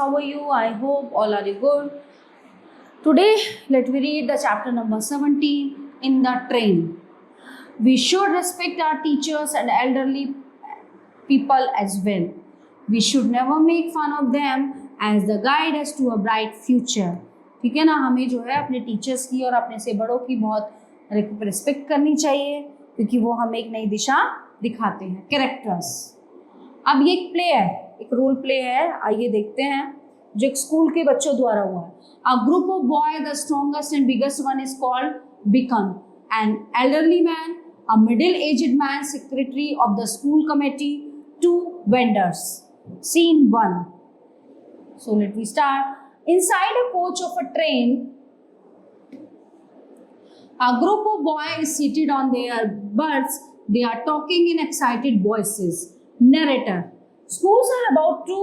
how are you? I hope all are good. Today, let me read the chapter number 17 in the train. We should respect our teachers and elderly people as well. We should never make fun of them as the guide us to a bright future. ठीक है ना, हमें जो है अपने teachers की और अपने से बड़ों की बहुत रिस्पेक्ट करनी चाहिए क्योंकि वो हमें एक नई दिशा दिखाते हैं. कैरेक्टर्स. अब ये एक प्ले है, एक रोल प्ले है. आइए देखते हैं जो एक स्कूल के बच्चों द्वारा हुआ है. A group of boy, the strongest and biggest one is called beacon. N elderly man, a middle-aged man, secretary of the school committee, two vendors. Scene 1. So let me start. Inside a coach of a train, a group of boys is seated on their butts. They are talking in excited voices. Narrator. Schools are about to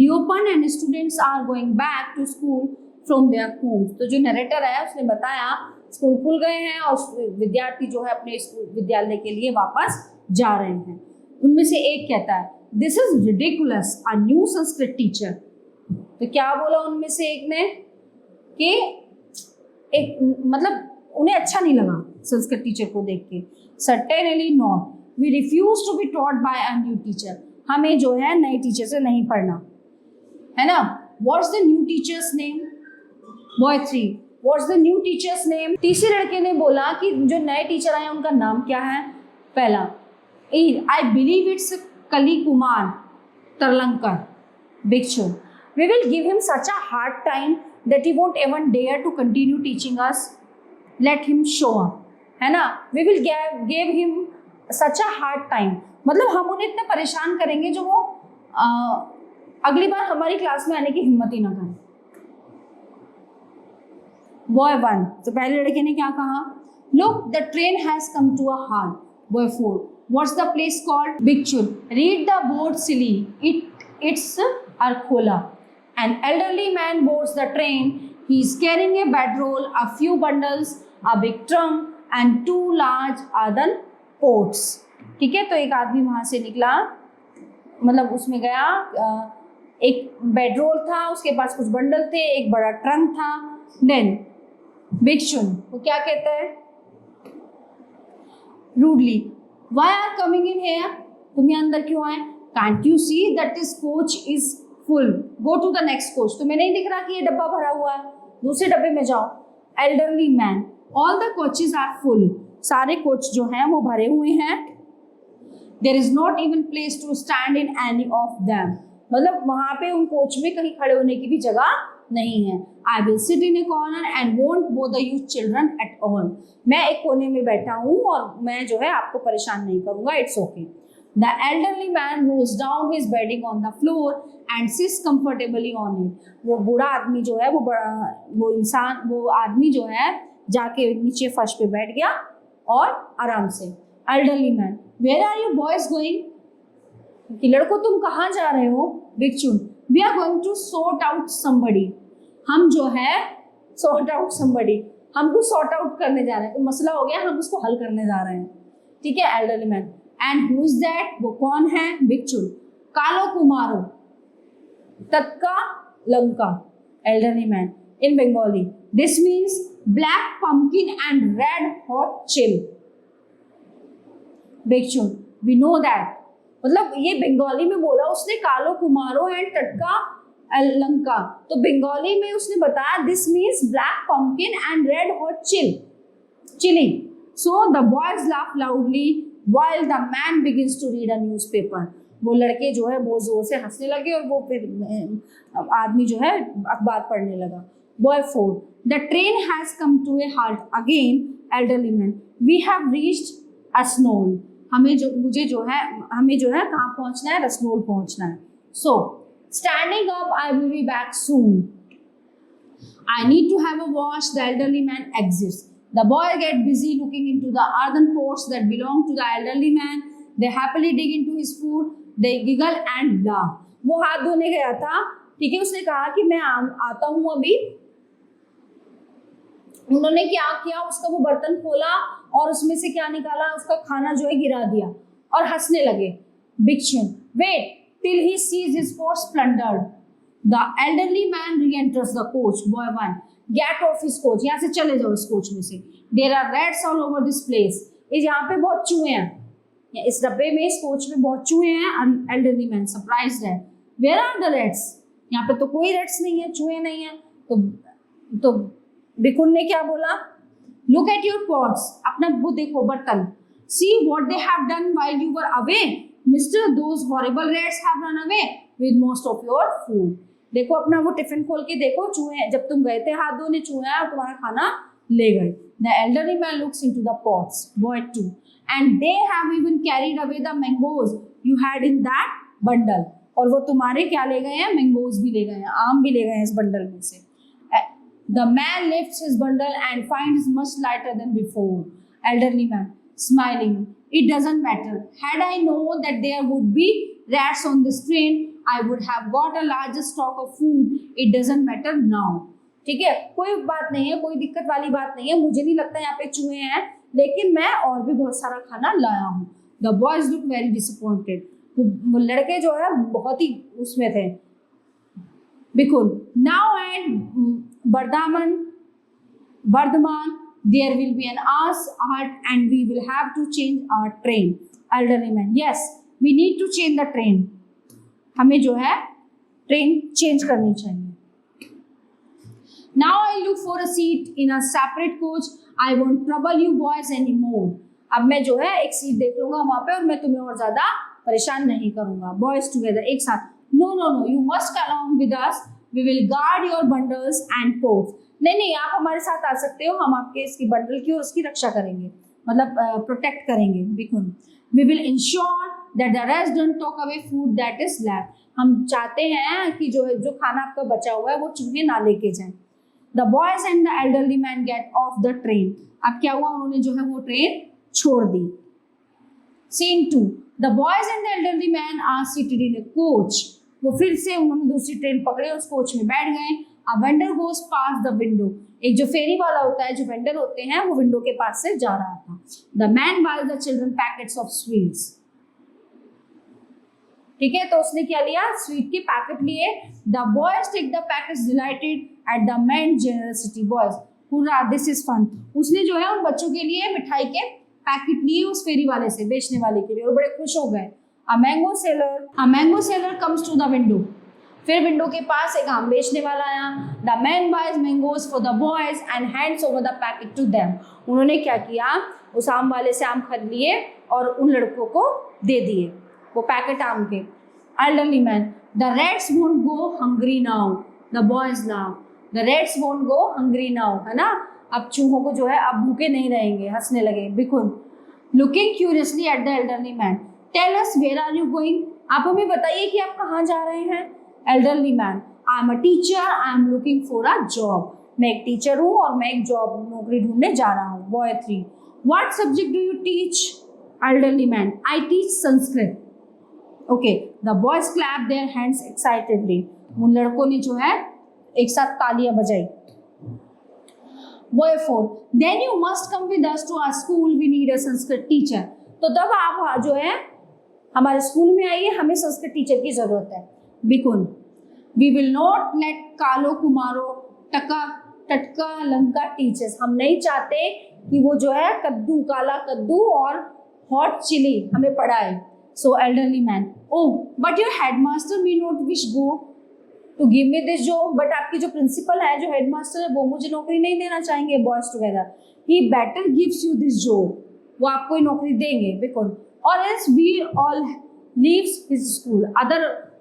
reopen and students are going back to school from their homes. तो जो narrator है उसने बताया school खुल गए हैं और विद्यार्थी जो है अपने विद्यालय के लिए वापस जा रहे हैं. उनमें से एक कहता है this is ridiculous, a new Sanskrit teacher. तो क्या बोला उनमें से एक ने कि एक मतलब उन्हें अच्छा नहीं लगा संस्कृत टीचर को देख के. Certainly not, we refuse to be taught by a new teacher. हमें जो है नए टीचर से नहीं पढ़ना है ना. What's the new teachers name? Boy 3. What's the new teacher's name? तीसरे लड़के ने बोला कि जो नए टीचर आए उनका नाम क्या है. पहला, I believe it's कली कुमार तरलंकर. भिक्षु. We will give him such a hard time that he won't even dare to continue teaching us. Let him show up. है ना. We will give him such a hard time. मतलब हम उन्हें इतना परेशान करेंगे जो वो अगली बार हमारी क्लास में आने की हिम्मत ही ना करें. बॉय 1. तो पहले लड़के ने क्या कहा? Look, the train has come to a halt. Boy 4. What's the place called? Bigchul. Read the board silly, it's Arkhola. An elderly man boards the train. He is carrying a bedroll, a few bundles, a big trunk and 2 large earthen pots. ठीक है. तो एक आदमी वहां से निकला, मतलब उसमें गया. एक बेडरोल था, उसके पास कुछ बंडल थे, एक बड़ा ट्रंक था. देन भिक्षुन वो क्या कहता है? Rudely, why are coming in here? तुम यहाँ अंदर क्यों आए? Can't you see that this coach is full, go to the next coach. तुम्हें नहीं दिख रहा कि ये डब्बा भरा हुआ है? दूसरे डब्बे में जाओ. Elderly man, all the coaches are full. सारे कोच जो हैं वो भरे हुए हैं. There is not even place to stand in any of them. मतलब वहां पे उन कोच में कहीं खड़े होने की भी जगह नहीं है. I will sit in A corner and won't bother you children at all. मैं एक कोने में बैठा हूँ और मैं जो है आपको परेशान नहीं करूंगा. It's okay. The elderly man rolls down his bedding on the floor and sits comfortably on it. वो बूढ़ा आदमी जो है वो आदमी जो है जाके नीचे फर्श पे बैठ गया और आराम से. Elderly man, where are you boys going? कि लड़कों तुम कहाँ जा रहे हो? Bhikshun, we are going to sort out somebody. हम जो है सॉर्ट आउट समबडी, हमको सॉर्ट आउट करने जा रहे हैं. कोई मसला हो गया, हम उसको हल करने जा रहे हैं. ठीक है. Elderly man, and who is that? वो कौन है? भिक्षुन, कालो कुमारो तत्का लंका. Elderly man, in Bengali, this means black pumpkin and red hot chilli. Bhikshun, we know that. मतलब ये बंगाली में बोला उसने कालो कुमारो एंड टटका लंका. तो बंगाली में उसने बताया this means black pumpkin and red hot chilli. So the boys laugh loudly while the man begins to read a newspaper. वो लड़के जो है बहुत जोर से हंसने लगे और वो फिर आदमी जो है अखबार पढ़ने लगा. Boy 4. The train has come to a halt again. Elderly man, we have reached Asnol. हमें जो है कहाँ पहुंचना है? रसनोल पहुंचना है. सो standing up, I will be back soon. I need to have a wash. The elderly man exits. The boy get busy looking into the earthen pots that belong to the elderly man. They happily dig into his food. They giggle and laugh. वो हाथ धोने गया था. ठीक है. उसने कहा कि मैं आता हूँ अभी. उन्होंने क्या किया? उसका वो बर्तन खोला और उसमें से क्या निकाला? उसका खाना जो है गिरा दिया और हंसने लगे. Bhikshun, wait till he sees his pots plundered. The elderly man re enters the coach. Boy 1, get off his coach. यहाँ से चले जाओ इस कोच में से. There are rats all over this place. इस यहाँ पे बहुत चूहे हैं, इस डब्बे में, इस कोच में बहुत चूहे हैं. एल्डरली मैन सरप्राइज्ड है. Where are the rats? यहाँ पे तो कोई रैट्स नहीं है, चूहे नहीं है. तो बिकुन ने क्या बोला? Look at your pots. अपना वो देखो बर्तन. See what they have done while you were away. Mister, those horrible rats have run away with most of your food. देखो अपना वो टिफिन खोल के देखो, चूहे, जब तुम गए थे हाथ धोने, चूहे आए और तुम्हारा खाना ले गए. The elderly man looks into the pots. Boy 2, and they have even carried away the mangoes you had in that bundle. और वो तुम्हारे क्या ले गए हैं? मैंगोज भी ले गए हैं, आम भी ले गए हैं इस बंडल में से. The man lifts his bundle and finds much lighter than before. Elderly man smiling. It doesn't matter. Had I known that there would be rats on this train, I would have got a larger stock of food. It doesn't matter now. ठीक है, कोई बात नहीं है, कोई दिक्कत वाली बात नहीं है. मुझे नहीं लगता यहाँ पे चूहे हैं, लेकिन मैं और भी बहुत सारा खाना लाया हूँ. The boys look very disappointed. वो लड़के जो है बहुत ही उसमें थे. बिल्कुल. Now and Bardhaman, there will be an hour's halt and we will have to change our train. Elderly man, yes, we need to change the train. हमें जो है ट्रेन चेंज करनी चाहिए. Now I look for a seat in a separate coach. I won't trouble you boys anymore. अब मैं जो है एक सीट देख लूंगा वहां पे और मैं तुम्हें और ज्यादा परेशान नहीं करूंगा. Boys together, एक साथ. No, you must along with us. We will guard your bundles and pots. नहीं, आप हमारे साथ आ सकते हो, हम आपके इसकी बंडल की और उसकी रक्षा करेंगे, मतलब प्रोटेक्ट करेंगे. बिल्कुल. We will ensure that the rest don't take away food that is left. हम चाहते हैं कि जो खाना आपका बचा हुआ है वो चूहे ना लेके जाएं. The boys and the elderly man get off the train. अब क्या हुआ? उन्होंने जो है वो ट्रेन छोड़ दी. Scene 2, the boys and the elderly man are seated in a coach. वो फिर से उन्होंने दूसरी ट्रेन पकड़ी, उस कोच में बैठ गए. A vendor goes past the window. एक जो फेरी वाला होता है, जो वेंडर होते हैं, वो विंडो के पास से जा रहा था. The man buys the children packets of sweets. ठीक है, तो उसने क्या लिया? स्वीट के पैकेट लिए. The boys take the packets delighted at the man's generosity. Boys, hurrah, this is fun. उसने जो है उन बच्चों के लिए मिठाई के पैकेट लिए उस फेरी वाले से, बेचने वाले के लिए, और बड़े खुश हो गए. A mango seller comes to the window. फिर विंडो के पास एक आम बेचने वाला आया. The man buys mangoes for the boys and hands over the packet to them. उन्होंने क्या किया? उस आम वाले से आम खरीद लिए और उन लड़कों को दे दिए वो पैकेट आम के. Elderly man, the rats won't go hungry now. The boys now, the rats won't go hungry now. है ना, अब चूहों को जो है अब भूखे नहीं रहेंगे. हंसने लगे. बिल्कुल. Looking curiously at the elderly man, tell us where are you going. आप हमें बताइए कि आप कहाँ जा रहे हैं. Elderly man, I am a teacher. I am looking for a job. मैं एक टीचर हूँ और मैं एक जॉब, नौकरी ढूंढने जा रहा हूँ. Boy 3, what subject do you teach? Elderly man, I teach Sanskrit. Okay, the boys clap their hands excitedly. उन लड़कों ने जो है एक साथ तालियां बजाई. Boy 4, then you must come with us to our school. We need a Sanskrit teacher. तो तब आप जो है हमारे स्कूल में आइए, हमें संस्कृत टीचर की जरूरत है. बिकुल. We will not let कालो कुमारो टटका लंका टीचर्स. हम नहीं चाहते कि वो जो है कद्दू, काला कद्दू और हॉट चिली हमें पढ़ाए. So elderly man, oh but your headmaster me not wish go to give me this job. But आपकी जो प्रिंसिपल है, जो हेडमास्टर है, वो मुझे नौकरी नहीं देना चाहेंगे. Boys together, he better gives you this job. वो आपको ही नौकरी देंगे. Because or else we all leaves his school.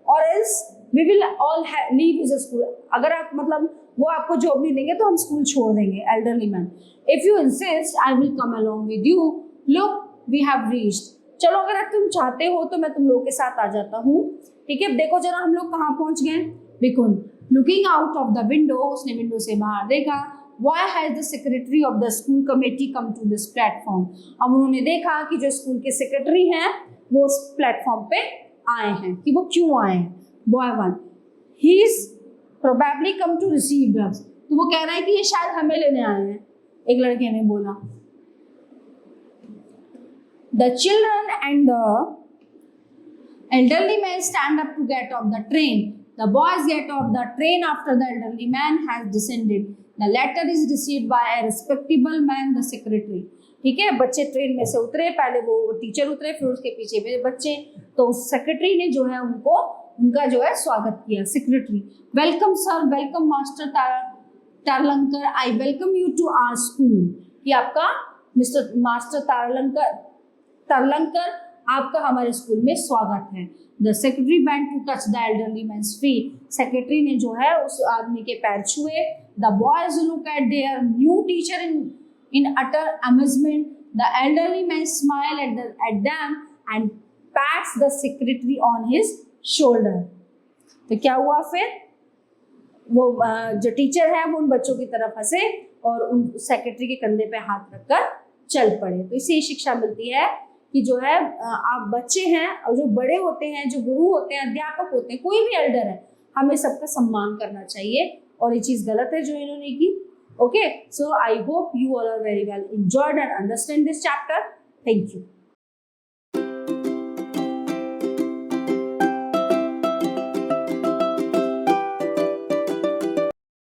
Or else we will all leave his school. अगर आप मतलब वो आपको जॉब नहीं देंगे तो हम स्कूल छोड़ देंगे. Elderly man, if you insist I will come along with you. Look we have reached. चलो अगर आप तुम चाहते हो तो मैं तुम लोग के साथ आ जाता हूँ. ठीक है, देखो जरा हम लोग कहाँ पहुंच गए. बिकुल. Looking out of the window, उसने विंडो से बाहर देखा. Why has the secretary of the school committee come to this platform? अब उन्होंने देखा कि जो स्कूल के सेक्रेटरी हैं वो उस प्लेटफॉर्म पे आए हैं. कि वो क्यों आए हैं. Boy 1, he is probably come to receive drugs. तो वो कह रहा है कि ये शायद हमें लेने आए हैं. एक लड़के ने बोला. The children and the elderly man stand up to get off the train. The boys get off the train after the elderly man has descended. The letter is received by a respectable man, the secretary. ठीक है, बच्चे train में से उतरे, पहले वो teacher उतरे, फिर उसके पीछे भी बच्चे, तो सेक्रेटरी ने जो है उनका जो है स्वागत किया. Secretary, welcome sir, welcome master Tarlankar, I welcome you to our school. कि आपका मास्टर तारलंकर, आपका हमारे स्कूल में स्वागत है. The secretary bent to touch the elderly man's feet. Secretary ने जो है उस आदमी के पैर छुए. The boys look at their new teacher in utter amazement. The elderly man smiled at them and pats the secretary on his shoulder. तो क्या हुआ फिर? वो जो टीचर है वो उन बच्चों की तरफ हंसे और उन सेक्रेटरी के कंधे पे हाथ रखकर चल पड़े. तो इससे शिक्षा मिलती है कि जो है आप बच्चे हैं और जो बड़े होते हैं, जो गुरु होते हैं, अध्यापक होते हैं, कोई भी एल्डर है, हमें सबका सम्मान करना चाहिए. और ये चीज़ गलत है जो इन्होंने की. Okay, so I hope you all are very well enjoyed and understand this chapter. Thank you.